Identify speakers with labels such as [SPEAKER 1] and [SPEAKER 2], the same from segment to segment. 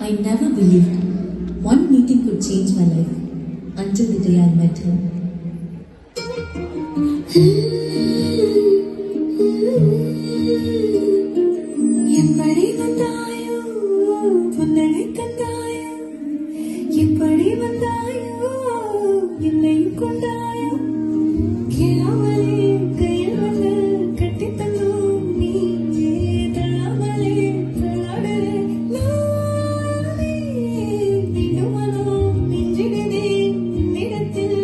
[SPEAKER 1] I never believed one meeting could change my life until the day I met her.
[SPEAKER 2] எப்படி வந்தாயோ புன்னகை தந்தாயோ எப்படி வந்தாயோ என்னையும் கொண்டாயோ கேளாமலே கையில் வந்து கட்டி தந்தோம் நீ தள்ளாமலே தள்ளாடுற நானே மீண்டும் மனம் நெஞ்சிடுதே என்னிடத்தில்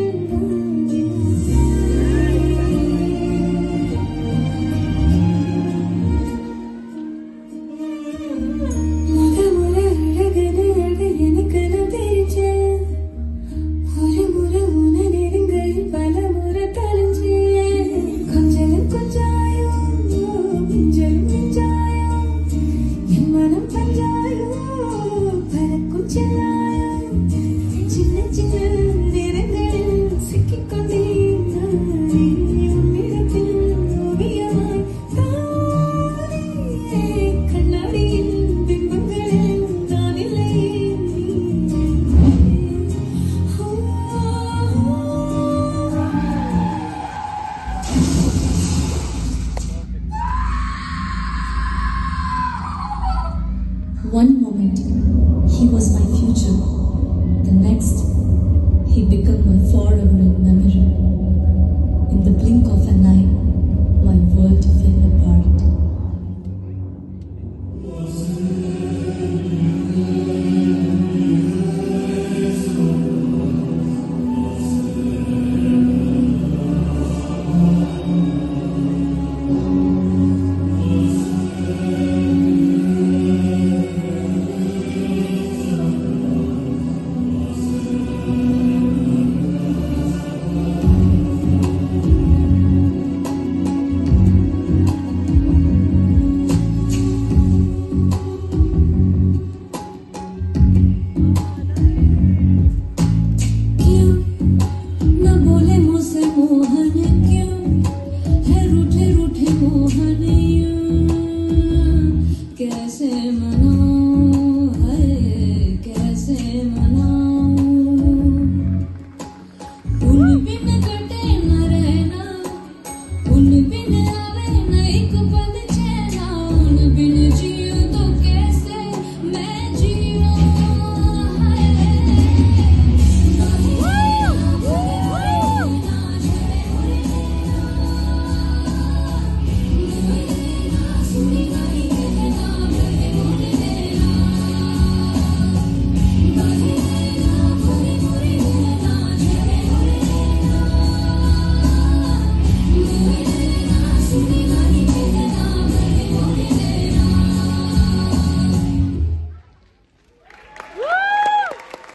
[SPEAKER 1] One moment, he was my future. The next, he became my forever memory. In the blink of an eye,